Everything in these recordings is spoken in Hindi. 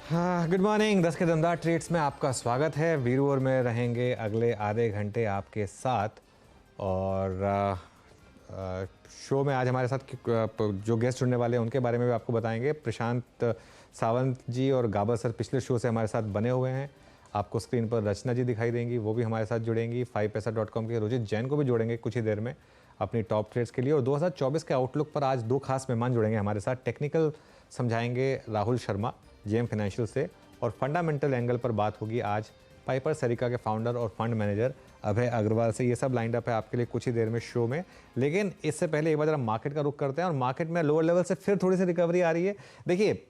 हाँ, गुड मॉर्निंग। 10 के दमदार ट्रेड्स में आपका स्वागत है। वीरू और मैं रहेंगे अगले आधे घंटे आपके साथ। और शो में आज हमारे साथ जो गेस्ट जुड़ने वाले हैं उनके बारे में भी आपको बताएंगे। प्रशांत सावंत जी और गाबर सर पिछले शो से हमारे साथ बने हुए हैं। आपको स्क्रीन पर रचना जी दिखाई देंगी, वो भी हमारे साथ जुड़ेंगी। 5paisa.com के रुचित जैन को भी जोड़ेंगे कुछ ही देर में अपनी टॉप ट्रेड्स के लिए। और 2024 के आउटलुक पर आज दो खास मेहमान जुड़ेंगे हमारे साथ। टेक्निकल समझाएंगे राहुल शर्मा जेएम फाइनेंशियल से, और फंडामेंटल एंगल पर बात होगी आज पाइपर सरिका के फाउंडर और फंड मैनेजर अभय अग्रवाल से। ये सब लाइंड अप है आपके लिए कुछ ही देर में शो में। लेकिन इससे पहले एक बार जरा मार्केट का रुख करते हैं। और मार्केट में लोअर लेवल से फिर थोड़ी सी रिकवरी आ रही है। देखिए,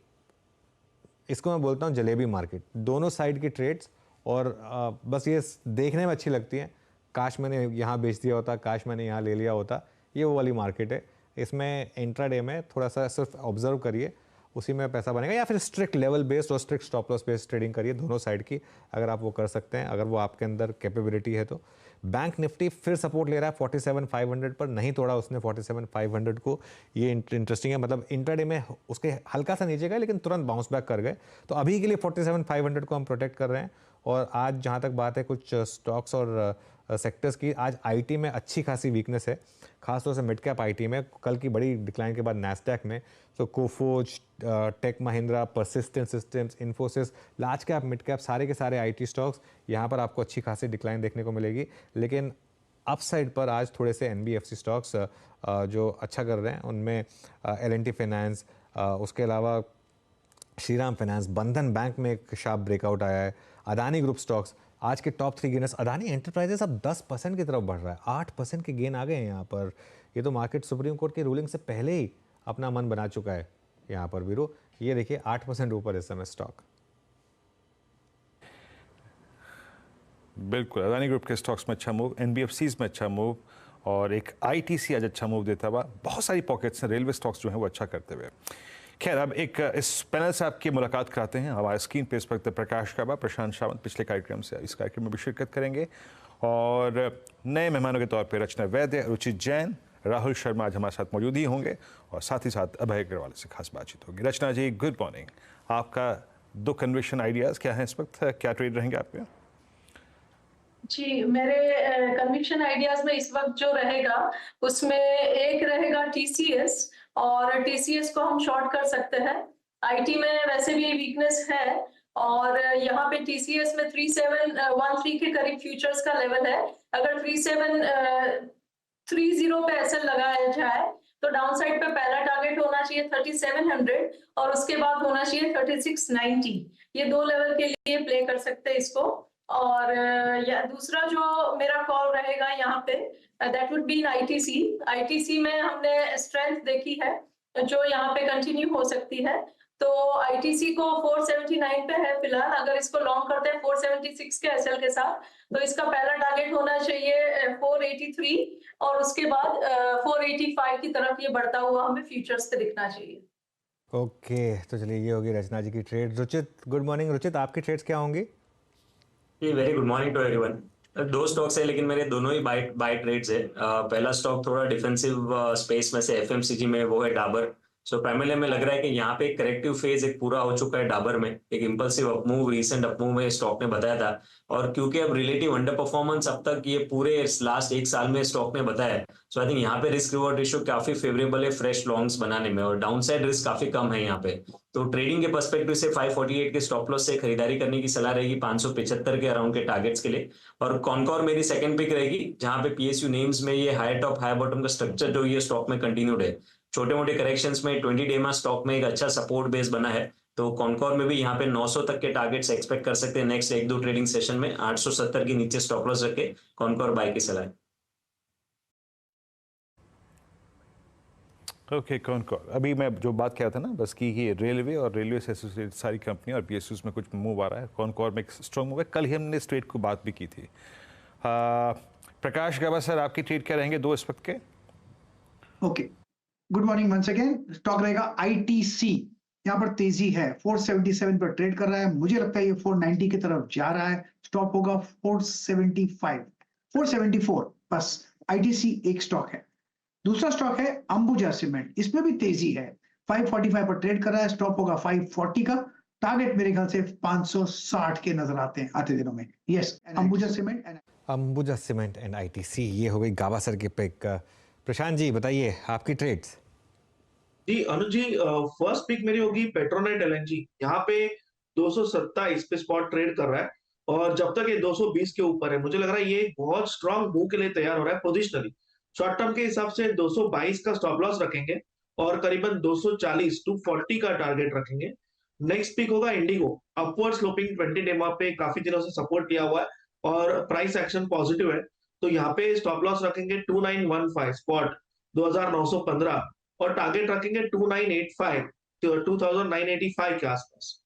इसको मैं बोलता हूँ जलेबी मार्केट, दोनों साइड की ट्रेड्स। और बस ये देखने में अच्छी लगती हैं। काश मैंने यहाँ बेच दिया होता, काश मैंने यहाँ ले लिया होता। ये वो वाली मार्केट है। इसमें इंट्राडे में थोड़ा सा सिर्फ ऑब्जर्व करिए, उसी में पैसा बनेगा। या फिर स्ट्रिक्ट लेवल बेस्ड और strict stop loss based trading करिए दोनों साइड की, अगर आप वो कर सकते हैं, अगर वो आपके अंदर कैपेबिलिटी है तो। बैंक निफ्टी फिर सपोर्ट ले रहा है 47,500 पर, नहीं तोड़ा उसने 47,500 को। ये इंटरेस्टिंग है। मतलब इंट्राडे में उसके हल्का सा नीचे गए लेकिन तुरंत बाउंस बैक कर गए। तो अभी के लिए 47,500 को हम प्रोटेक्ट कर रहे हैं। और आज जहाँ तक बात है कुछ स्टॉक्स और सेक्टर्स की, आज आईटी में अच्छी खासी वीकनेस है, खासतौर से मिड कैप आईटी में। कल की बड़ी डिक्लाइन के बाद नैस्डैक में तो Coforge, Tech Mahindra, Persistent Systems, Infosys, large cap mid cap सारे के सारे आईटी स्टॉक्स, यहाँ पर आपको अच्छी खासी डिक्लाइन देखने को मिलेगी। लेकिन अपसाइड पर आज थोड़े से एनबीएफसी स्टॉक्स जो अच्छा कर रहे हैं, उनमें एल&टी फाइनेंस, उसके अलावा श्रीराम फाइनेंस, बंधन बैंक में एक शार्प ब्रेकआउट आया है। अदानी ग्रुप स्टॉक्स आज के टॉप 3 गेनर्स। अदानी एंटरप्राइजेस अब 10% की तरफ बढ़ रहा है, 8% के गेन आ गए हैं यहाँ पर। ये तो मार्केट सुप्रीम कोर्ट की रूलिंग से पहले ही अपना मन बना चुका है यहाँ पर वीरू। ये देखिए 8% ऊपर इस समय स्टॉक। बिल्कुल, अदानी ग्रुप के स्टॉक्स में अच्छा मूव, एनबीएफसीज में अच्छा मूव, और एक आईटीसी आज अच्छा मूव देता हुआ। बहुत सारी पॉकेट्स हैं, रेलवे स्टॉक्स जो हैं वो अच्छा करते हुए। खैर, अब एक इस पैनल से आपकी मुलाकात कराते हैं। हमारे स्क्रीन पे इस वक्त प्रकाश काबा, प्रशांत सावंत पिछले कार्यक्रम से इस कार्यक्रम में भी शिरकत करेंगे, और नए मेहमानों के तौर पे रचना वैद्य, रुचित जैन, राहुल शर्मा आज हमारे साथ मौजूद ही होंगे, और साथ ही साथ अभय अग्रवाल से खास बातचीत होगी। रचना जी, गुड मॉर्निंग। आपका दो कन्विक्शन आइडियाज़ क्या हैं इस वक्त, क्या ट्रेड रहेंगे आपके? जी, मेरे कन्विक्शन आइडियाज में इस वक्त जो रहेगा उसमें एक रहेगा टीसीएस, और टीसीएस को हम शॉर्ट कर सकते हैं। आईटी में वैसे भी वीकनेस है, और यहाँ पे टीसीएस में 3713 के करीब फ्यूचर्स का लेवल है। अगर 3730 पे एसएल लगाया जाए तो डाउन साइड पे पहला टारगेट होना चाहिए 3700, और उसके बाद होना चाहिए 3690। ये दो लेवल के लिए प्ले कर सकते हैं इसको। और या दूसरा जो मेरा कॉल रहेगा यहाँ पे, that would be ITC. ITC में हमने स्ट्रेंथ देखी है जो यहाँ पे कंटिन्यू हो सकती है। तो आईटीसी को 479 पे है फिलहाल। अगर इसको लॉन्ग करते हैं 476 के एसएल के साथ, तो इसका पहला टारगेट होना चाहिए 483, और उसके बाद 485 की तरफ ये बढ़ता हुआ हमें फ्यूचर्स पे दिखना चाहिए। ओके, तो चलिए ये होगी रचना जी की trade. Ruchit, good morning. Ruchit, आपकी ट्रेड्स क्या होंगी? जी, very good morning to everyone. दो स्टॉक्स है लेकिन मेरे दोनों ही बाय बाय ट्रेड्स है। पहला स्टॉक थोड़ा डिफेंसिव स्पेस में से एफएमसीजी में, वो है डाबर। सो प्राइमरली हमें लग रहा है कि यहाँ पे एक करेक्टिव फेज एक पूरा हो चुका है डाबर में। एक इंपल्सिव अपमूव, रीसेंट अपमूव में स्टॉक ने बताया था, और क्योंकि अब रिलेटिव अंडर परफॉर्मेंस अब तक ये पूरे लास्ट एक साल में स्टॉक ने बताया, सो आई थिंक यहाँ पे रिस्क रिवॉर्ड रेशियो काफी फेवरेबल है फ्रेश लॉन्ग्स बनाने में, और डाउन साइड रिस्क काफी कम है यहाँ पे। तो ट्रेडिंग के पर्सपेक्टिव से 548 के स्टॉप लॉस से खरीदारी करने की सलाह रहेगी 575 के अराउंड के टारगेट्स के लिए। और कॉनकॉर मेरी सेकंड पिक रहेगी, जहां पे पीएसयू नेम्स में ये हाई टॉप हाई बॉटम का स्ट्रक्चर जो ये स्टॉक में कंटिन्यूड है। छोटे मोटे करेक्शंस में 20 डे में स्टॉक में एक अच्छा सपोर्ट बेस बना है। तो कॉनकॉर में भी यहाँ पे 900 तक के टारगेट्स एक्सपेक्ट कर सकते हैं नेक्स्ट एक दो ट्रेडिंग सेशन में। 870 के नीचे स्टॉप लॉस रख के कॉनकॉर बाय की सलाह है। ओके, कॉनकॉर। अभी मैं जो बात कह रहा था ना बस कि ये रेलवे और रेलवे से एसोसिएटेड सारी कंपनियां और पीएसयूज में कुछ मूव आ रहा है। कॉनकॉर में एक स्ट्रॉन्ग मूव है। कल ही हमने इस ट्रेड को बात भी की थी। प्रकाश गाबा सर, आपकी ट्रेड क्या रहेंगे दो इस वक्त के? Okay, good morning once again. Stock रहेगा आईटीसी। यहाँ पर तेजी है, 477 पर ट्रेड कर रहा है। मुझे लगता है ये 490 की तरफ जा रहा है। स्टॉप होगा 475, 474। बस आईटीसी एक स्टॉक है। दूसरा स्टॉक है अंबुजा सीमेंट। इसमें भी तेजी है, 545 पर ट्रेड कर रहा है। स्टॉप होगा 540 का। टारगेट मेरे ख्याल से 560 के नजर आते हैं आते दिनों में। Yes, Ambuja cement and Ambuja cement and ITC, ये हो गई गावस्कर की पिक। प्रशांत जी बताइए आपकी ट्रेड्स। जी अनुज जी, फर्स्ट पिक मेरी होगी पेट्रोनेट एलएनजी। यहाँ पे 227 पे स्पॉट ट्रेड कर रहा है और जब तक ये 220 के ऊपर है मुझे लग रहा है ये बहुत स्ट्रांग मूव के लिए तैयार हो रहा है पोजिशनली। शॉर्ट टर्म के हिसाब से 222 का स्टॉप लॉस रखेंगे और करीबन 240 टू 40 का टारगेट रखेंगे। नेक्स्ट पिक होगा इंडिगो। अपवर्ड स्लोपिंग 20 डे पे काफी दिनों से सपोर्ट लिया हुआ है और प्राइस एक्शन पॉजिटिव है, तो यहाँ पे स्टॉप लॉस रखेंगे 2915 स्पॉट 2915 और टारगेट रखेंगे 2985 तो 2985 के आसपास।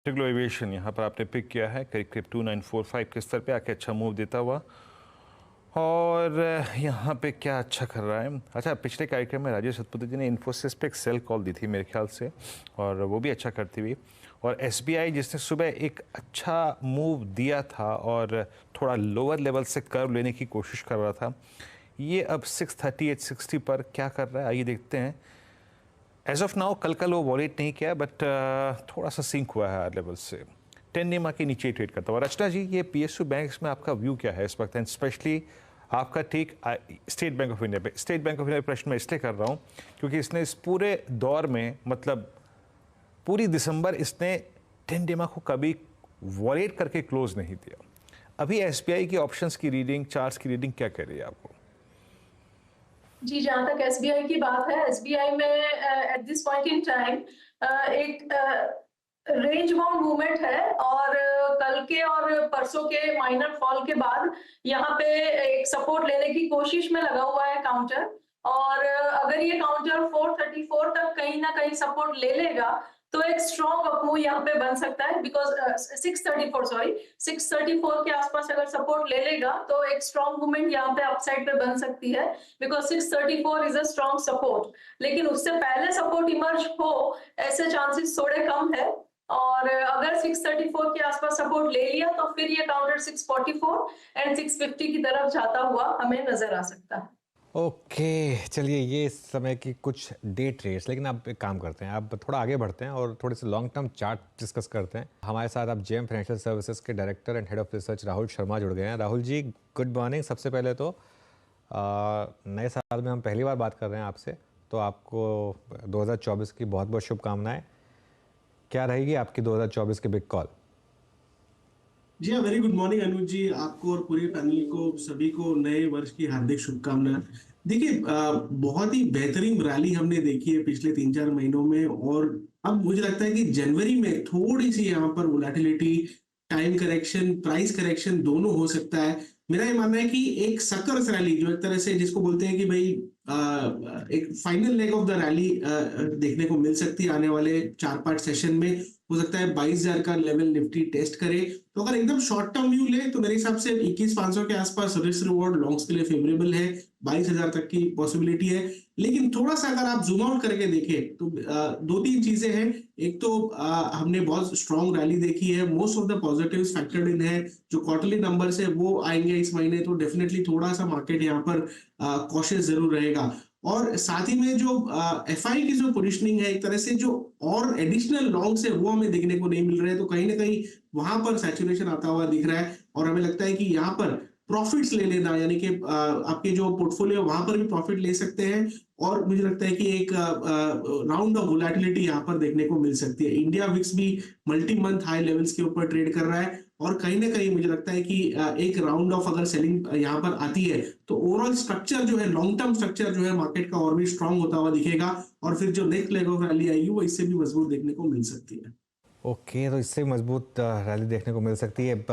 टिग्लो एविएशन यहाँ पर आपने पिक किया है करीब करीब 2945 के स्तर पे आके अच्छा मूव देता हुआ, और यहाँ पे क्या अच्छा कर रहा है। अच्छा, पिछले कार्यक्रम में राजेश सतपथी जी ने इन्फोसिस पे एक सेल कॉल दी थी मेरे ख्याल से, और वो भी अच्छा करती हुई। और एसबीआई जिसने सुबह एक अच्छा मूव दिया था और थोड़ा लोअर लेवल से कर्व लेने की कोशिश कर रहा था, ये अब 638-60 पर क्या कर रहा है आइए देखते हैं। एज ऑफ नाउ कल वो वॉलेट नहीं किया, बट थोड़ा सा सिंक हुआ है हायर लेवल से, 10 EMA के नीचे ट्रेड करता हुआ। रचना जी, ये पीएसयू बैंक्स में आपका व्यू क्या है इस वक्त, एंड स्पेशली आपका take State Bank of India पे। स्टेट बैंक ऑफ इंडिया प्रश्न मैं इसलिए कर रहा हूँ क्योंकि इसने इस पूरे दौर में, मतलब पूरी दिसंबर, इसने 10 EMA को कभी वॉलेट करके क्लोज नहीं दिया। अभी एसबीआई की ऑप्शंस की रीडिंग, चार्ट्स की रीडिंग क्या कह रही है आपको? जी, जहां तक एसबीआई की बात है, एसबीआई में at this point in time एक रेंज बाउंड मूवमेंट है, और कल के और परसों के माइनर फॉल के बाद यहाँ पे एक सपोर्ट लेने की कोशिश में लगा हुआ है काउंटर। और अगर ये काउंटर 434 तक कहीं ना कहीं सपोर्ट ले लेगा तो एक स्ट्रॉन्ग अपमूव यहाँ पे बन सकता है, बिकॉज 634 के आसपास अगर सपोर्ट ले लेगा तो एक स्ट्रॉन्ग मूवमेंट यहाँ पे अपसाइड पे बन सकती है, because 634 is a strong support. लेकिन उससे पहले सपोर्ट इमर्ज हो ऐसे चांसेस थोड़े कम है, और अगर 634 के आसपास सपोर्ट ले लिया तो फिर ये काउंटर 644 एंड 650 की तरफ जाता हुआ हमें नजर आ सकता है। ओके, चलिए ये इस समय की कुछ डे ट्रेड्स, लेकिन आप एक काम करते हैं, आप थोड़ा आगे बढ़ते हैं और थोड़े से लॉन्ग टर्म चार्ट डिस्कस करते हैं। हमारे साथ आप जेएम फाइनेंशियल सर्विसेज के director and head of research Rahul Sharma जुड़ गए हैं। Rahul ji, good morning. सबसे पहले तो नए साल में हम पहली बार बात कर रहे हैं आपसे, तो आपको 2024 की बहुत बहुत शुभकामनाएं। क्या रहेगी आपकी 2024 की बिग कॉल? जी हाँ, very good morning Anuj ji, आपको और पूरे पैनल को, सभी को नए वर्ष की हार्दिक शुभकामनाएं। देखिए, बहुत ही बेहतरीन रैली हमने देखी है पिछले 3-4 महीनों में, और अब मुझे लगता है कि जनवरी में थोड़ी सी यहाँ पर volatility, time correction, price correction दोनों हो सकता है। मेरा ये मानना है कि एक सकर्स रैली, जो एक तरह से जिसको बोलते हैं कि भाई एक final leg of the rally देखने को मिल सकती है आने वाले 4-5 सेशन में। हो सकता है 22,000 का लेवल निफ्टी टेस्ट करे। तो अगर एकदम शॉर्ट टर्म व्यू ले तो मेरे हिसाब से 21,500 के आसपास रिस्क रिवॉर्ड लॉन्ग्स के लिए फेवरेबल है, 22,000 तक की पॉसिबिलिटी है। लेकिन थोड़ा सा अगर आप जूम आउट करके देखें तो 2-3 चीजें हैं। एक तो हमने बहुत स्ट्रॉन्ग रैली देखी है, most of the positives factored इन है। जो क्वार्टरली नंबर्स है वो आएंगे इस महीने, तो डेफिनेटली थोड़ा सा मार्केट यहाँ पर कॉशियस जरूर रहेगा। और साथ ही में जो एफआई की जो पोजीशनिंग है, एक तरह से जो और एडिशनल लॉन्ग्स है वो हमें देखने को नहीं मिल रहे हैं, तो कहीं ना कहीं वहां पर सैचुरेशन आता हुआ दिख रहा है। और हमें लगता है कि यहाँ पर प्रॉफिट्स ले लेना, यानी कि आपके जो पोर्टफोलियो वहां पर भी प्रॉफिट ले सकते हैं। और मुझे लगता है कि एक राउंड ऑफ वोलेटिलिटी यहाँ पर देखने को मिल सकती है। इंडिया विक्स भी मल्टी मंथ हाई लेवल्स के ऊपर ट्रेड कर रहा है, और कहीं ना कहीं मुझे लगता है कि एक राउंड ऑफ अगर सेलिंग यहाँ पर आती है तो ओवरऑल स्ट्रक्चर जो है, लॉन्ग टर्म स्ट्रक्चर जो है मार्केट का और भी स्ट्रांग होता हुआ दिखेगा, और फिर जो नेक्स्ट लेग ऑफ रैली आएगी वो इससे भी मजबूत देखने को मिल सकती है। ओके, तो इससे मजबूत रैली देखने को मिल सकती है।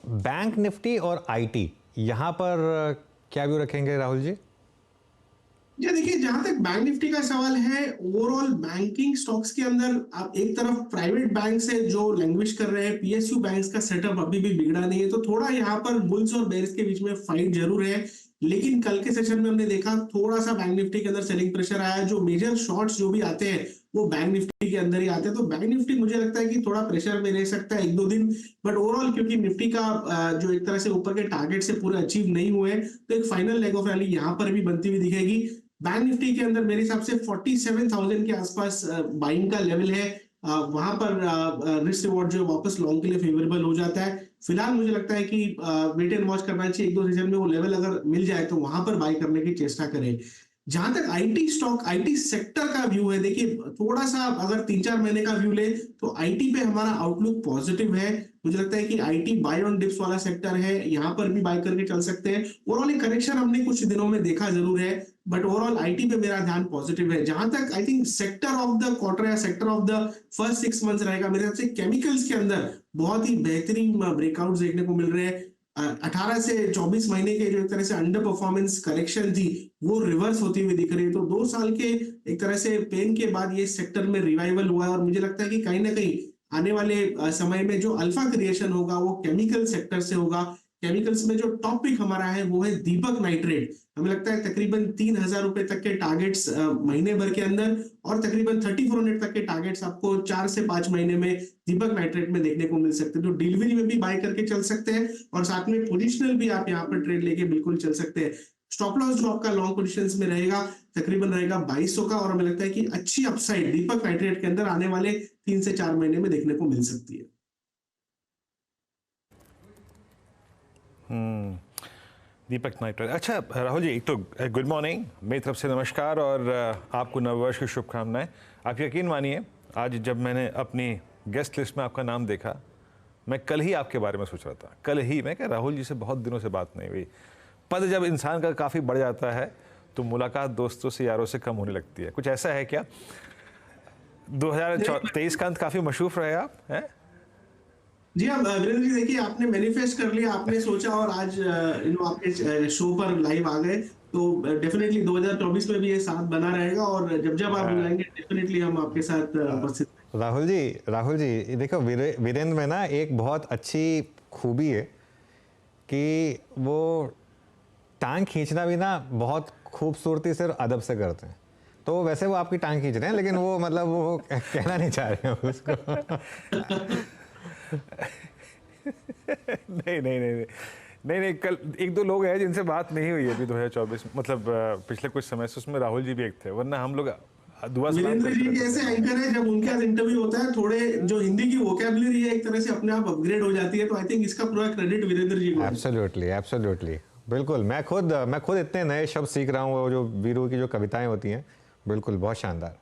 बैंक निफ्टी और आईटी, यहाँ पर क्या व्यू रखेंगे राहुल जी? जी देखिए, जहां तक बैंक निफ्टी का सवाल है, ओवरऑल बैंकिंग स्टॉक्स के अंदर आप एक तरफ प्राइवेट बैंक्स है जो लैंग्विश कर रहे हैं, पीएसयू बैंक्स का सेटअप अभी भी बिगड़ा नहीं है, तो थोड़ा यहाँ पर बुल्स और बेयर्स के बीच में फाइट जरूर है। लेकिन कल के सेशन में हमने देखा थोड़ा सा बैंक निफ्टी के अंदर सेलिंग प्रेशर आया। जो मेजर शॉर्ट्स जो भी आते हैं वो बैंक निफ्टी के अंदर ही आते हैं, तो बैंक निफ्टी मुझे लगता है कि थोड़ा प्रेशर में रह सकता है 1-2 दिन। बट ओवरऑल क्योंकि निफ्टी का जो एक तरह से ऊपर के टारगेट से पूरे अचीव नहीं हुए, तो एक फाइनल लेग ऑफ रैली यहाँ पर भी बनती हुई दिखेगी। बैंक निफ्टी के अंदर मेरे हिसाब से 47,000 के आसपास बाइंग का लेवल है, वहां पर रिस्क रिवॉर्ड जो वापस लॉन्ग के लिए फेवरेबल हो जाता है। फिलहाल मुझे लगता है कि वेट एंड वॉच करना चाहिए, एक दो सेशन में वो लेवल अगर मिल जाए तो वहां पर बाय करने की चेष्टा करें। जहां तक आईटी स्टॉक, आईटी सेक्टर का व्यू है, देखिए थोड़ा सा अगर 3-4 महीने का व्यू ले तो आईटी पे हमारा आउटलुक पॉजिटिव है। मुझे लगता है कि आईटी बाय ऑन डिप्स वाला सेक्टर है, यहाँ पर भी बाय करके चल सकते हैं। ओवरऑल एक करेक्शन हमने कुछ दिनों में देखा जरूर है, बट ओवरऑल आईटी पे मेरा ध्यान पॉजिटिव है। जहां तक I think sector of the quarter या sector of the first 6 months रहेगा, मेरे हिसाब से केमिकल्स के अंदर बहुत ही बेहतरीन ब्रेकआउट देखने को मिल रहे हैं। 18 से 24 महीने के जो एक तरह से अंडर परफॉर्मेंस करेक्शन थी वो रिवर्स होती हुई दिख रही है। तो 2 साल के एक तरह से पेन के बाद ये सेक्टर में रिवाइवल हुआ है, और मुझे लगता है कि कहीं ना कहीं आने वाले समय में जो अल्फा क्रिएशन होगा वो केमिकल सेक्टर से होगा। केमिकल्स में जो टॉप पिक हमारा है वो है दीपक नाइट्रेट। हमें लगता है तकरीबन 3,000 रुपए तक के टारगेट्स महीने भर के अंदर, और तकरीबन 3400 तक के टारगेट्स आपको 4 से 5 महीने में दीपक नाइट्रेट में देखने को मिल सकते हैं। तो डिलीवरी में भी बाय करके चल सकते हैं, और साथ में पोजिशनल भी आप यहाँ पर ट्रेड लेके बिल्कुल चल सकते हैं। स्टॉप लॉस जो आपका लॉन्ग पोजीशंस में रहेगा तकरीबन रहेगा 2200 का, और हमें लगता है कि अच्छी अपसाइड दीपक नाइट्रेट के अंदर आने वाले 3 से 4 महीने में देखने को मिल सकती है। दीपक नाइट्रेट। अच्छा राहुल जी, एक तो गुड मॉर्निंग, मेरी तरफ से नमस्कार और आपको नववर्ष की शुभकामनाएं। आप यकीन मानिए, आज जब मैंने अपनी गेस्ट लिस्ट में आपका नाम देखा, मैं कल ही आपके बारे में सोच रहा था। कल ही मैं कहा राहुल जी से बहुत दिनों से बात नहीं हुई। पद जब इंसान का काफ़ी बढ़ जाता है तो मुलाकात दोस्तों से, यारों से कम होने लगती है। कुछ ऐसा है क्या? 2023 का अंत काफ़ी मशरूफ रहे आप हैं? जी हाँ वीरेंद्र जी, देखिए आपने मैनिफेस्ट कर लिया, आपने सोचा और आज आपके शो पर लाइव आ गए, तो डेफिनेटली 2024 में भी ये साथ बना रहेगा, और जब जब आप बुलाएंगे डेफिनेटली हम आपके साथ उपस्थित। राहुल जी देखो, वीरेंद्र में ना एक बहुत अच्छी खूबी है कि वो टांग खींचना भी ना बहुत खूबसूरती से और अदब से करते हैं। तो वैसे वो आपकी टांग खींच रहे हैं, लेकिन वो मतलब वो कहना नहीं चाह रहे हैं उसको। नहीं, कल 1-2 लोग हैं जिनसे बात नहीं हुई अभी 2024, मतलब पिछले कुछ समय से, उसमें राहुल जी भी एक थे, वरना हम लोग दुआ सलाम। वीरेंद्र जी कैसे एंकर है, जब उनके साथ इंटरव्यू होता है थोड़े जो हिंदी की वोकैबुलरी है एक तरह से अपने आप अपग्रेड हो जाती है, तो आई थिंक इसका पूरा क्रेडिट वीरेंद्र जी को। एब्सोल्युटली बिल्कुल। मैं खुद इतने नए शब्द सीख रहा हूँ, जो वीरू की जो कविताएं होती हैं, बिल्कुल बहुत शानदार।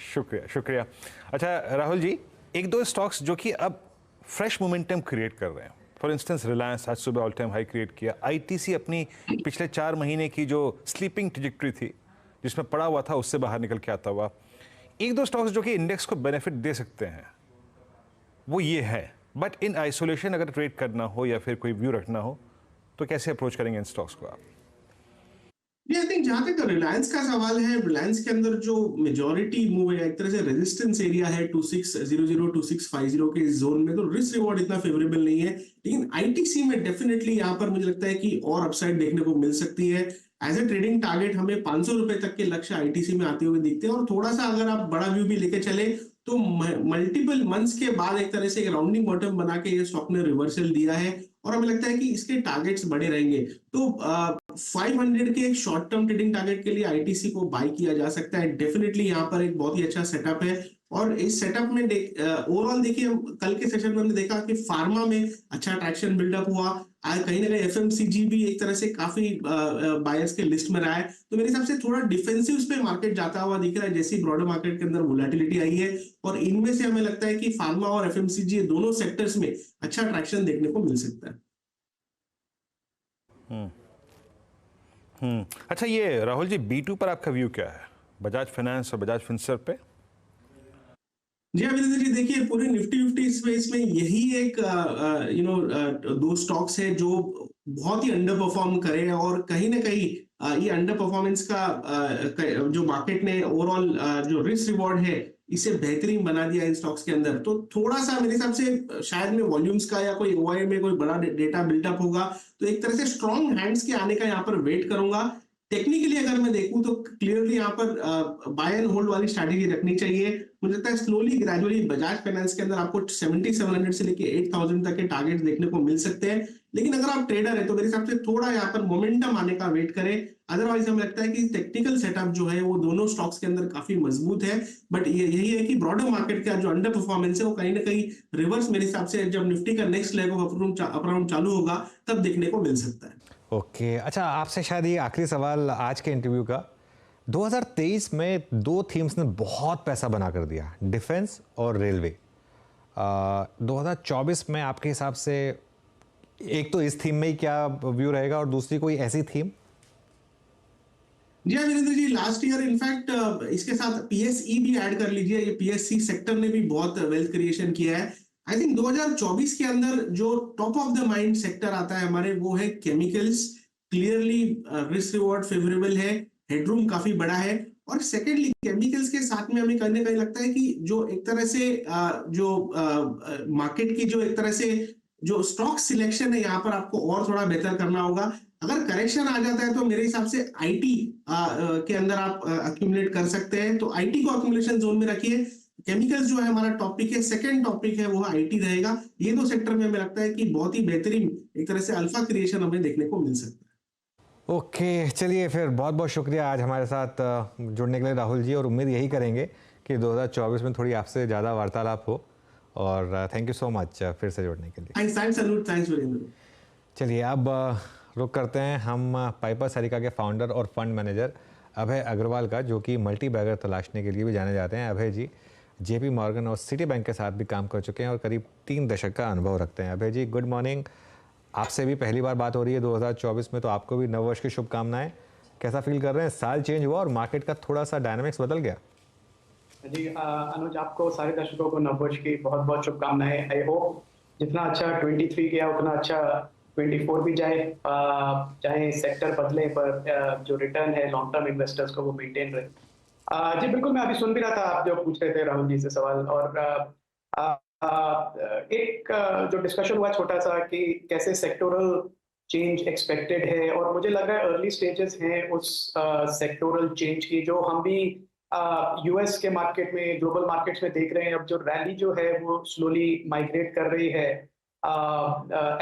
शुक्रिया। अच्छा राहुल जी, 1-2 स्टॉक्स जो कि अब फ्रेश मोमेंटम क्रिएट कर रहे हैं। फॉर इंस्टेंस रिलायंस आज सुबह ऑल टाइम हाई क्रिएट किया। आईटीसी अपनी पिछले 4 महीने की जो स्लीपिंग ट्रैजेक्टरी थी, जिसमें पड़ा हुआ था, उससे बाहर निकल के आता हुआ। 1-2 स्टॉक्स जो कि इंडेक्स को बेनिफिट दे सकते हैं वो ये है, बट इन आइसोलेशन अगर ट्रेड करना हो या फिर कोई व्यू रखना हो तो कैसे अप्रोच करेंगे इन स्टॉक्स को आप? आई थिंक जहां तक रिलायंस का सवाल है, रिलायंस के अंदर जो मेजॉरिटी मूव है एक तरह से रेजिस्टेंस एरिया है 2600 2650 के जोन में, तो रिस्क रिवॉर्ड इतना फेवरेबल नहीं है। लेकिन आईटीसी में डेफिनेटली यहाँ पर मुझे लगता है कि और अपसाइड देखने को मिल सकती है। एज ए ट्रेडिंग टारगेट हमें 500 रुपए तक के लक्ष्य आईटीसी में आते हुए दिखते हैं, और थोड़ा सा अगर आप बड़ा व्यू भी लेके चले तो मल्टीपल मंथ्स के बाद एक तरह से एक राउंडिंग बॉटम बना के ये स्टॉक ने रिवर्सल दिया है, और हमें लगता है कि इसके टारगेट्स बड़े रहेंगे। तो 500 के एक शॉर्ट टर्म ट्रेडिंग टारगेट के लिए आईटीसी को बाय किया जा सकता है। डेफिनेटली यहाँ पर एक बहुत ही अच्छा सेटअप है, और इस सेटअप में ओवरऑल देखिए, हम कल के सेशन में हमने देखा कि फार्मा में अच्छा ट्रैक्शन बिल्डअप हुआ, कहीं ना कहीं एफएमसीजी भी एक तरह से काफी बायर्स के लिस्ट में रहा है। तो मेरे हिसाब से थोड़ा डिफेंसिव पे मार्केट जाता हुआ दिख रहा है, जैसी ब्रॉडर मार्केट के अंदर वोलेटिलिटी आई है, और इनमें से हमें लगता है कि फार्मा और एफएमसीजी दोनों सेक्टर्स में अच्छा ट्रैक्शन देखने को मिल सकता है। अच्छा ये राहुल जी, B2 पर आपका व्यू क्या है, बजाज फाइनेंस और बजाज फिनसर्व पे? जी अभिनंदन जी, देखिए पूरे निफ्टी 50 स्पेस में यही एक 2 स्टॉक्स है जो बहुत ही अंडर परफॉर्म करे, और कहीं ना कहीं ये अंडर परफॉर्मेंस का जो मार्केट ने ओवरऑल जो रिस्क रिवॉर्ड है इसे बेहतरीन बना दिया इन स्टॉक्स के अंदर। तो थोड़ा सा मेरे हिसाब से शायद में वॉल्यूम्स का या कोई ओआई में कोई बड़ा डेटा बिल्डअप होगा, तो एक तरह से स्ट्रॉन्ग हैंड्स के आने का यहाँ पर वेट करूंगा। टेक्निकली अगर मैं देखूं तो क्लियरली यहाँ पर बाय एंड होल्ड वाली स्ट्रैटेजी रखनी चाहिए। मुझे लगता है स्लोली ग्रेजुअली बजाज फाइनेंस के अंदर आपको 7700 से लेके 8000 तक के टारगेट देखने को मिल सकते हैं। लेकिन अगर आप ट्रेडर है तो मेरे हिसाब से थोड़ा यहाँ पर मोमेंटम आने का वेट करें। अदरवाइज हमें लगता है कि टेक्निकल सेटअप जो है वो दोनों स्टॉक्स के अंदर काफी मजबूत है, बट यही है कि ब्रॉडर मार्केट का जो अंडर परफॉर्मेंस है वो कहीं ना कहीं रिवर्स मेरे हिसाब से जब निफ्टी का next leg of up round चालू होगा तब देखने को मिल सकता है। ओके, अच्छा आपसे शायद ये आखिरी सवाल आज के इंटरव्यू का। 2023 में दो थीम्स ने बहुत पैसा बना कर दिया, डिफेंस और रेलवे। 2024 में आपके हिसाब से एक तो इस थीम में ही क्या व्यू रहेगा और दूसरी कोई ऐसी थीम? जी हाँ Virendra ji, last year in fact इसके साथ पीएसई भी ऐड कर लीजिए, ये पीएससी सेक्टर ने भी बहुत वेल्थ क्रिएशन किया है। आई थिंक 2024 के अंदर जो top of the mind sector आता है हमारे, वो है chemicals. Clearly risk reward favourable है, हेडरूम काफी बड़ा है। और सेकेंडली केमिकल्स के साथ में हमें कहीं ना कहीं लगता है कि जो एक तरह से जो मार्केट की जो एक तरह से जो स्टॉक सिलेक्शन है यहाँ पर आपको और थोड़ा बेहतर करना होगा। अगर करेक्शन आ जाता है तो मेरे हिसाब से आईटी के अंदर आप अक्यूमुलेट कर सकते हैं, तो आईटी को अक्यूमुलेशन जोन में रखिए। केमिकल्स जो है हमारा टॉपिक है, सेकंड टॉपिक है वो आईटी रहेगा। ये दो सेक्टर में हमें लगता है कि बहुत ही बेहतरीन एक तरह से अल्फा क्रिएशन हमें देखने को मिल सकता है। ओके, चलिए फिर बहुत बहुत शुक्रिया आज हमारे साथ जुड़ने के लिए राहुल जी, और उम्मीद यही करेंगे कि 2024 में थोड़ी आपसे ज़्यादा वार्तालाप हो। और थैंक यू सो मच फिर से जुड़ने के लिए। थैंक्स अनुज, थैंक्स वीरेंद्र। चलिए अब रुक करते हैं हम पाइपर सरिका के फाउंडर और फंड मैनेजर अभय अग्रवाल का, जो कि मल्टी बैगर तलाशने के लिए भी जाने जाते हैं। अभय जी जेपी मॉर्गन और सिटी बैंक के साथ भी काम कर चुके हैं और करीब 3 दशक का अनुभव रखते हैं। अभय जी गुड मॉर्निंग, आपसे भी पहली बार बात हो रही है 2024 में, तो आपको भी नववर्ष की शुभकामनाएं। कैसा फील कर रहे हैं? साल चेंज हुआ और मार्केट का थोड़ा सा डायनामिक्स बदल गया। जी अनुज, आपको सारे दर्शकों को नववर्ष की बहुत बहुत शुभकामनाएं। आई होप जितना अच्छा 23 गया उतना अच्छा 24 भी जाए। चाहे सेक्टर बदले पर जो रिटर्न है लॉन्ग टर्म इन्वेस्टर्स को वो मेंटेन रहे। जी बिल्कुल, मैं अभी सुन भी रहा था आप जो पूछ रहे थे राहुल जी से सवाल, और एक जो डिस्कशन हुआ छोटा सा कि कैसे सेक्टोरल चेंज एक्सपेक्टेड है, और मुझे लग रहा है अर्ली स्टेजेस हैं उस सेक्टोरल चेंज की, जो हम भी यूएस के मार्केट में, ग्लोबल मार्केट्स में देख रहे हैं। अब जो रैली जो है वो स्लोली माइग्रेट कर रही है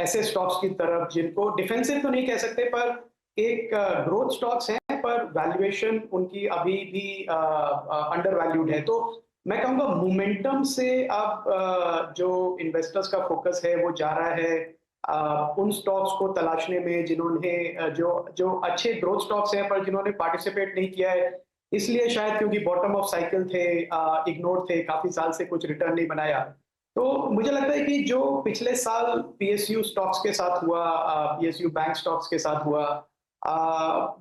ऐसे स्टॉक्स की तरफ जिनको डिफेंसिव तो नहीं कह सकते, पर एक ग्रोथ स्टॉक्स हैं पर वैल्यूएशन उनकी अभी भी अंडर वैल्यूड है। तो मैं कहूँगा मोमेंटम से अब जो इन्वेस्टर्स का फोकस है वो जा रहा है उन स्टॉक्स को तलाशने में जिन्होंने जो अच्छे ग्रोथ स्टॉक्स हैं पर जिन्होंने पार्टिसिपेट नहीं किया है, इसलिए शायद क्योंकि बॉटम ऑफ साइकिल थे, इग्नोर थे, काफी साल से कुछ रिटर्न नहीं बनाया। तो मुझे लगता है कि जो पिछले साल पीएसयू स्टॉक्स के साथ हुआ, पीएसयू बैंक स्टॉक्स के साथ हुआ,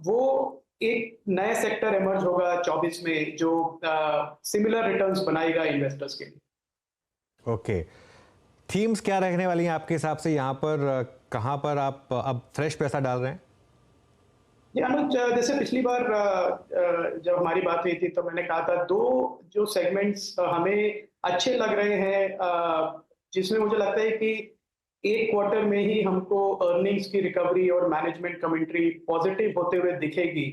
वो एक नया सेक्टर इमर्ज होगा 24 में जो सिमिलर रिटर्न्स बनाएगा इन्वेस्टर्स के लिए। ओके, थीम्स क्या रहने वाली हैं आपके हिसाब से? यहाँ पर कहाँ पर आप अब फ्रेश पैसा डाल रहे हैं? अनुज, जैसे पिछली बार जब हमारी बात हुई थी तो मैंने कहा था दो जो सेगमेंट्स हमें अच्छे लग रहे हैं, जिसमें मुझे लगता है कि एक क्वार्टर में ही हमको अर्निंग्स की रिकवरी और मैनेजमेंट कमेंट्री पॉजिटिव होते हुए दिखेगी।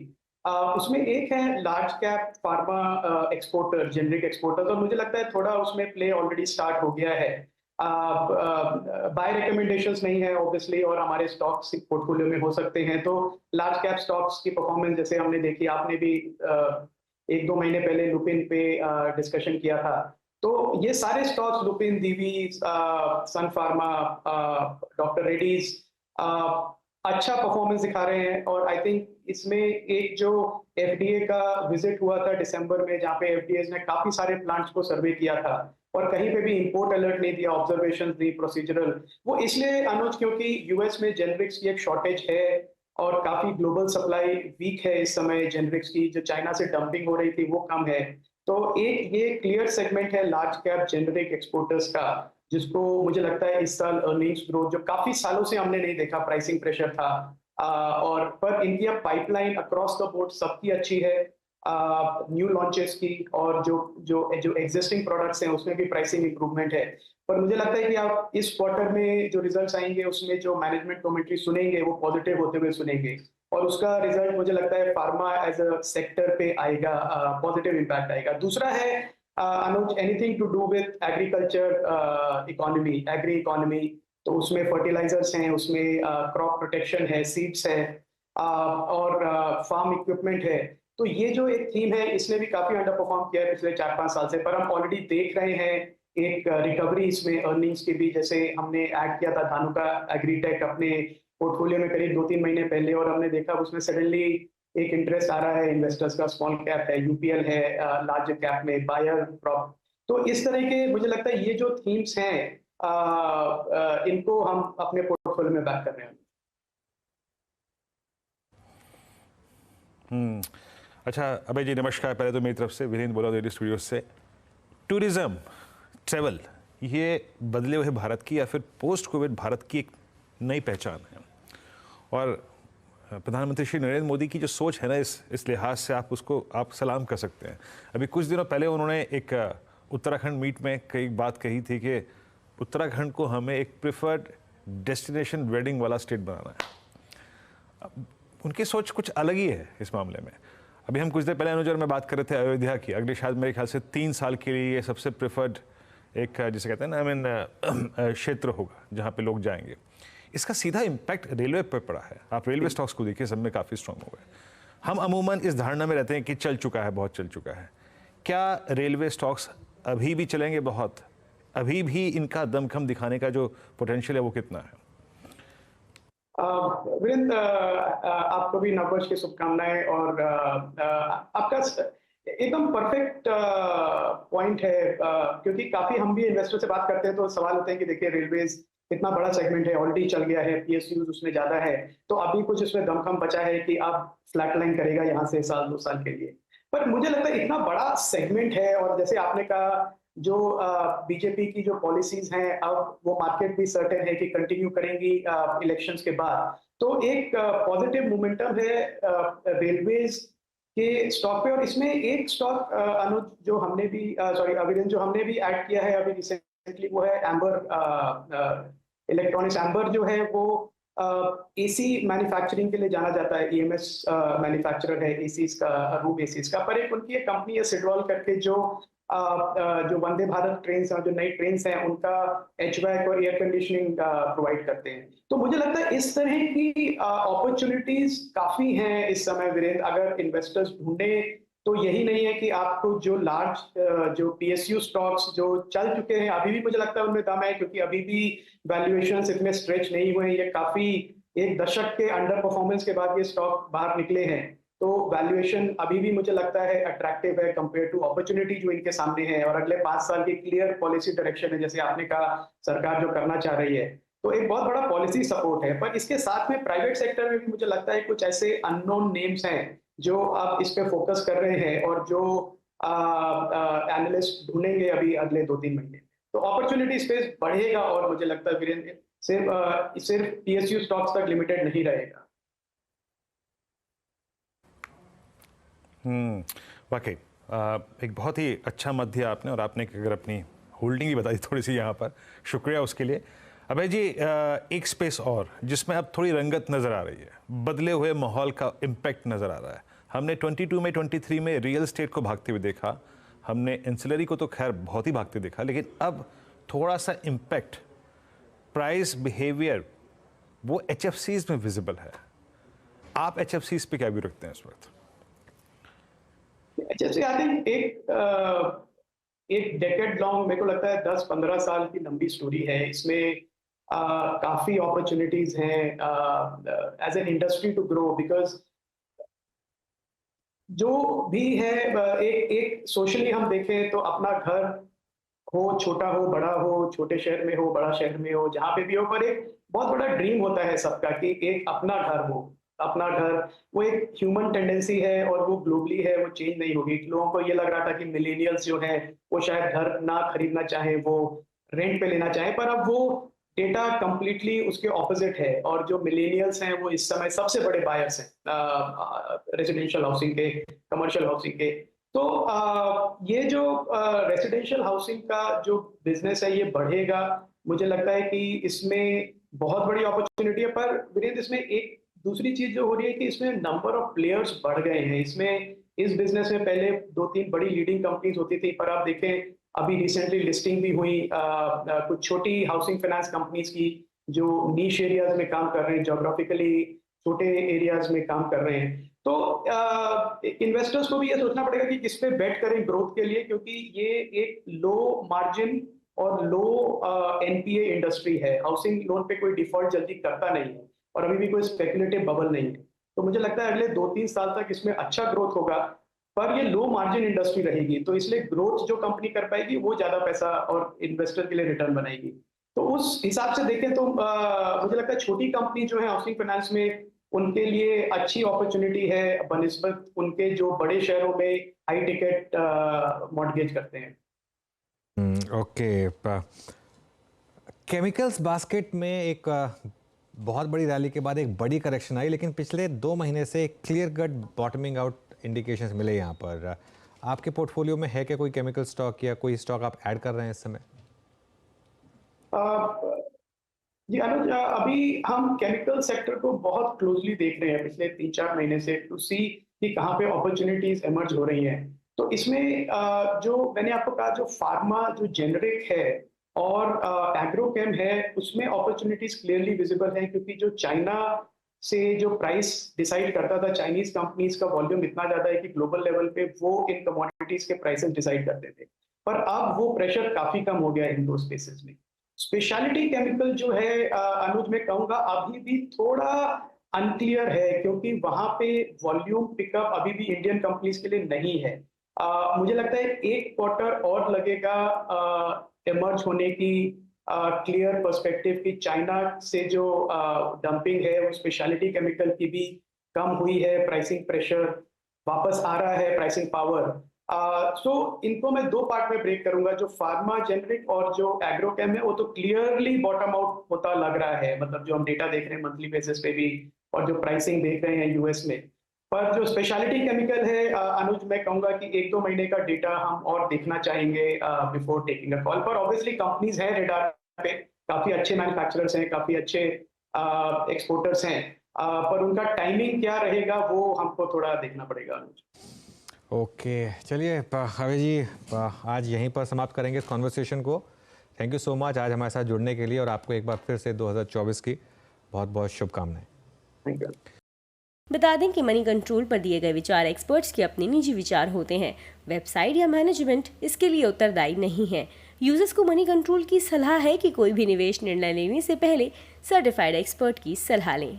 उसमें एक है large cap pharma exporter, generic exporters, और मुझे लगता है थोड़ा उसमें प्ले ऑलरेडी स्टार्ट हो गया है। बाय रिकमेंडेशंस नहीं है ऑब्वियसली, और हमारे स्टॉक्स पोर्टफोलियो में हो सकते हैं। तो लार्ज कैप स्टॉक्स की परफॉर्मेंस जैसे हमने देखी, आपने भी 1-2 महीने पहले लुपिन पे डिस्कशन किया था, तो ये सारे स्टॉक्स लुपिन, दीवी, सन फार्मा, डॉक्टर रेड्डीज अच्छा परफॉर्मेंस दिखा रहे हैं। और आई थिंक इसमें एक जो एफडीए का विजिट हुआ था दिसंबर में, जहाँ पे एफडीए ने काफी सारे प्लांट्स को सर्वे किया था और कहीं पे भी इंपोर्ट अलर्ट नहीं दिया, ऑब्जर्वेशन दी प्रोसीजरल, वो इसलिए अनुज क्योंकि यूएस में जेनरिक्स की एक शॉर्टेज है और काफी ग्लोबल सप्लाई वीक है इस समय। जेनरिक्स की जो चाइना से डंपिंग हो रही थी वो कम है। तो एक ये क्लियर सेगमेंट है लार्ज कैप जेनरिक एक्सपोर्टर्स का, जिसको मुझे लगता है इस साल अर्निंग्स ग्रोथ जो काफी सालों से हमने नहीं देखा, प्राइसिंग प्रेशर था, और पर इनकी अब पाइपलाइन अक्रॉस द बोर्ड सबकी अच्छी है, न्यू लॉन्चेस की, और जो एग्जिस्टिंग प्रोडक्ट्स हैं उसमें भी प्राइसिंग इंप्रूवमेंट है। पर मुझे लगता है कि आप इस क्वार्टर में जो रिजल्ट्स आएंगे उसमें जो मैनेजमेंट कमेंट्री सुनेंगे वो पॉजिटिव होते हुए सुनेंगे, और उसका रिजल्ट मुझे लगता है फार्मा एज अ सेक्टर पे आएगा, पॉजिटिव इम्पैक्ट आएगा। दूसरा है Anuj anything to do with agriculture economy, agri economy, तो उसमें फर्टिलाइजर्स हैं, उसमें क्रॉप प्रोटेक्शन है, सीड्स है और फार्म इक्विपमेंट है। तो ये जो एक थीम है इसने भी काफी अंडर परफॉर्म किया है पिछले 4-5 साल से, पर हम ऑलरेडी देख रहे हैं एक रिकवरी इसमें अर्निंग्स की भी। जैसे हमने ऐड किया था धानुका एग्रीटेक अपने पोर्टफोलियो में करीब 2-3 महीने पहले, और हमने देखा उसमें सडनली एक इंटरेस्ट आ रहा है इन्वेस्टर्स का। स्मॉल कैप है, यूपीएल है, लार्ज कैप में बायर क्रॉप। तो इस तरह के मुझे लगता है ये जो थीम्स हैं इनको हम अपने पोर्टफोलियो में बैक कर रहे हैं। अच्छा अभय जी नमस्कार। पहले तो मेरी तरफ से वीरेंद्र बोला रेडियो स्टूडियो से। टूरिज्म, ट्रैवल, ये बदले हुए भारत की या फिर पोस्ट कोविड भारत की एक नई पहचान है, और प्रधानमंत्री श्री नरेंद्र मोदी की जो सोच है ना, इस लिहाज से आप सलाम कर सकते हैं। अभी कुछ दिनों पहले उन्होंने एक उत्तराखंड मीट में कई बात कही थी कि उत्तराखंड को हमें एक प्रिफर्ड डेस्टिनेशन वेडिंग वाला स्टेट बनाना है। उनकी सोच कुछ अलग ही है इस मामले में। अभी हम कुछ देर पहले अनुज और मैं बात कर रहे थे अयोध्या की। अगले शायद मेरे ख्याल से 3 साल के लिए ये सबसे प्रिफर्ड एक जिसे कहते हैं ना क्षेत्र होगा जहाँ पे लोग जाएंगे। इसका सीधा इम्पैक्ट रेलवे पर पड़ा है। आप रेलवे स्टॉक्स को देखिए, सब में काफ़ी स्ट्रॉन्ग हो गए। हम अमूमन इस धारणा में रहते हैं कि चल चुका है, बहुत चल चुका है। क्या रेलवे स्टॉक्स अभी भी चलेंगे बहुत? अभी भी इनका दमखम दिखाने का जो पोटेंशियल है वो कितना है? वीरेंद्र, आपको भी नववर्ष की शुभकामनाएं। और आपका एकदम परफेक्ट पॉइंट है, क्योंकि काफी हम भी इन्वेस्टर से बात करते हैं तो सवाल होते हैं कि देखिए रेलवेज इतना बड़ा सेगमेंट है, ऑलरेडी चल गया है, पीएसयूज उसमें ज्यादा है, तो अभी कुछ इसमें दमखम बचा है कि अब फ्लैटलाइन करेगा यहाँ से 1-2 साल के लिए। पर मुझे लगता है इतना बड़ा सेगमेंट है, और जैसे आपने कहा जो बीजेपी की जो पॉलिसीज हैं अब वो मार्केट भी सर्टेन है कि कंटिन्यू करेंगी इलेक्शंस के बाद। तो एक पॉजिटिव मोमेंटम है रेलवेज के स्टॉक पे। और इसमें एक स्टॉक अनुज जो हमने भी अविरेंद्र जो हमने भी ऐड किया है अभी रिसेंटली, वो है एम्बर इलेक्ट्रॉनिक्स। एम्बर जो है वो एसी मैन्युफैक्चरिंग के लिए जाना जाता है, ईएमएस मैन्युफैक्चरर है एसीज का, रूम एसीज का। पर एक उनकी एक कंपनी है सिडवॉल करके जो वंदे भारत ट्रेन हैं, जो नई ट्रेन हैं, उनका एचवैक और एयर कंडीशनिंग प्रोवाइड करते हैं। तो मुझे लगता है इस तरह की अपॉर्चुनिटीज काफी हैं इस समय वीरेंद्र, अगर इन्वेस्टर्स ढूंढे तो। यही नहीं है कि आपको जो लार्ज जो पीएसयू स्टॉक्स जो चल चुके हैं अभी भी मुझे लगता है उनमें दम है, क्योंकि अभी भी वैल्यूएशंस इतने स्ट्रेच नहीं हुए हैं। ये काफी एक दशक के अंडर परफॉर्मेंस के बाद ये स्टॉक बाहर निकले हैं, तो वैल्यूएशन अभी भी मुझे लगता है अट्रैक्टिव है कंपेयर टू अपॉर्चुनिटी जो इनके सामने है। और अगले 5 साल की क्लियर पॉलिसी डायरेक्शन है, जैसे आपने कहा सरकार जो करना चाह रही है, तो एक बहुत बड़ा पॉलिसी सपोर्ट है। पर इसके साथ में प्राइवेट सेक्टर में भी मुझे लगता है कुछ ऐसे अननोन नेम्स हैं जो आप इस पे फोकस कर रहे हैं, और जो एनालिस्ट ढूंढेंगे अभी अगले 2-3 महीने। तो अपॉर्चुनिटी स्पेस बढ़ेगा, और मुझे लगता है वीरेंद्र सिर्फ पीएसयू स्टॉक्स तक लिमिटेड नहीं रहेगा। वाकई एक बहुत ही अच्छा मत दिया आपने, और आपने अगर अपनी होल्डिंग ही बताई थोड़ी सी यहाँ पर, शुक्रिया उसके लिए। अभय जी, एक स्पेस और जिसमें अब थोड़ी रंगत नज़र आ रही है, बदले हुए माहौल का इम्पैक्ट नज़र आ रहा है। हमने 22 में 23 में रियल एस्टेट को भागते हुए देखा, हमने एंसिलरी को तो खैर बहुत ही भागते देखा, लेकिन अब थोड़ा सा इम्पैक्ट प्राइस बिहेवियर वो HFCs में विजिबल है। आप HFCs पे क्या व्यू रखते हैं इस वक्त? HFC आई थिंक एक डेकेड लॉन्ग, मेरे को लगता है 10-15 साल की लंबी स्टोरी है। इसमें काफी अपॉर्चुनिटीज हैं as an industry to grow, because जो भी है एक सोशली हम देखें तो अपना घर हो, छोटा हो बड़ा हो, छोटे शहर में हो बड़ा शहर में हो, जहाँ पे भी हो, पर एक बहुत बड़ा ड्रीम होता है सबका कि एक अपना घर हो। अपना घर वो एक ह्यूमन टेंडेंसी है, और वो ग्लोबली है, वो चेंज नहीं होगी। लोगों को ये लग रहा था कि मिलेनियल्स जो है वो शायद घर ना खरीदना चाहें, वो रेंट पे लेना चाहें, पर अब वो डेटा कंप्लीटली उसके ऑपोजिट है। और जो मिलेनियल्स हैं वो इस समय सबसे बड़े बायर्स हैं रेजिडेंशियल हाउसिंग के, कमर्शियल हाउसिंग के। तो ये जो रेजिडेंशियल हाउसिंग का जो बिजनेस है ये बढ़ेगा। मुझे लगता है कि इसमें बहुत बड़ी अपॉर्चुनिटी है। पर वीरेंद्र, इसमें एक दूसरी चीज जो हो रही है कि इसमें नंबर ऑफ प्लेयर्स बढ़ गए हैं। इसमें इस बिजनेस में पहले 2-3 बड़ी लीडिंग कंपनीज होती थी, पर आप देखें अभी रिसेंटली लिस्टिंग भी हुई कुछ छोटी हाउसिंग फाइनेंस कंपनीज की, जो नीश एरियाज में काम कर रहे हैं, जोग्राफिकली छोटे एरियाज में काम कर रहे हैं। तो इन्वेस्टर्स को भी ये सोचना पड़ेगा कि किस पे बेट करें ग्रोथ के लिए, क्योंकि ये एक लो मार्जिन और लो एनपीए इंडस्ट्री है। हाउसिंग लोन पे कोई डिफॉल्ट जल्दी करता नहीं है और अभी भी कोई स्पेकुलेटिव बबल नहीं है। तो मुझे लगता है अगले 2-3 साल तक इसमें अच्छा ग्रोथ होगा, पर ये लो मार्जिन इंडस्ट्री रहेगी, तो इसलिए ग्रोथ जो कंपनी कर पाएगी वो ज्यादा पैसा और इन्वेस्टर के लिए रिटर्न बनाएगी। तो उस हिसाब से देखें तो मुझे लगता है छोटी कंपनी जो है हाउसिंग फाइनेंस में, उनके लिए अच्छी अपॉर्चुनिटी है बनिस्बत उनके जो बड़े शहरों में हाई टिकट मॉर्गेज करते हैं। ओके, केमिकल्स बास्केट में एक बहुत बड़ी रैली के बाद एक बड़ी करेक्शन आई, लेकिन पिछले 2 महीने से clear cut bottoming out indications मिले यहाँ पर। आपके पोर्टफोलियो में है क्या कोई केमिकल स्टॉक या कोई स्टॉक आप ऐड कर रहे हैं इस समय? जी अनुज, अभी हम केमिकल सेक्टर को बहुत क्लोजली देख रहे हैं पिछले 3-4 महीने से, टू सी कि कहाँ पे अपॉर्चुनिटीज एमर्ज हो रही हैं। तो इसमें जो मैंने आपको कहा, जो फार्मा, जो जेनरिक है और एग्रोकेम है, उसमें अपॉर्चुनिटीज क्लियरली विजिबल है, क्योंकि जो चाइना से जो प्राइस डिसाइड करता था, चाइनीज कंपनीज का वॉल्यूम इतना ज्यादा है कि ग्लोबल लेवल पे वो इन कमोडिटीज के प्राइसेस डिसाइड करते थे, पर अब वो प्रेशर काफी कम हो गया इन दो स्पेसेस में। स्पेशलिटी केमिकल जो है अनुज, मैं कहूंगा अभी भी थोड़ा अनक्लियर है, क्योंकि वहां पे वॉल्यूम पिकअप अभी भी इंडियन कंपनीज के लिए नहीं है। मुझे लगता है 1 क्वार्टर और लगेगा इमर्ज होने की क्लियर पर्सपेक्टिव की चाइना से जो डंपिंग है वो स्पेशलिटी केमिकल की भी कम हुई है, प्राइसिंग प्रेशर वापस आ रहा है, प्राइसिंग पावर। सो इनको मैं 2 पार्ट में ब्रेक करूंगा। जो फार्मा जेनरिक और जो एग्रोकेम है वो तो क्लियरली बॉटम आउट होता लग रहा है, मतलब जो हम डेटा देख रहे हैं मंथली बेसिस पे भी और जो प्राइसिंग देख रहे हैं यूएस में। पर जो स्पेशलिटी केमिकल है अनुज, मैं कहूंगा कि 1-2 महीने का डेटा हम और देखना चाहेंगे बिफोर टेकिंग अ कॉल। पर ऑब्वियसली कंपनीज हैं रेडार पे, काफी अच्छे मैन्युफैक्चरर्स हैं, काफी अच्छे एक्सपोर्टर्स हैं, पर उनका टाइमिंग क्या रहेगा वो हमको थोड़ा देखना पड़ेगा अनुज। ओके, चलिए हवे जी, आज यहीं पर समाप्त करेंगे इस कॉन्वर्सेशन को। थैंक यू सो मच आज हमारे साथ जुड़ने के लिए, और आपको एक बार फिर से 2024 की बहुत बहुत शुभकामनाएं। Thank you. बता दें कि मनी कंट्रोल पर दिए गए विचार एक्सपर्ट्स के अपने निजी विचार होते हैं। वेबसाइट या मैनेजमेंट इसके लिए उत्तरदायी नहीं है। यूजर्स को मनी कंट्रोल की सलाह है कि कोई भी निवेश निर्णय लेने से पहले सर्टिफाइड एक्सपर्ट की सलाह लें।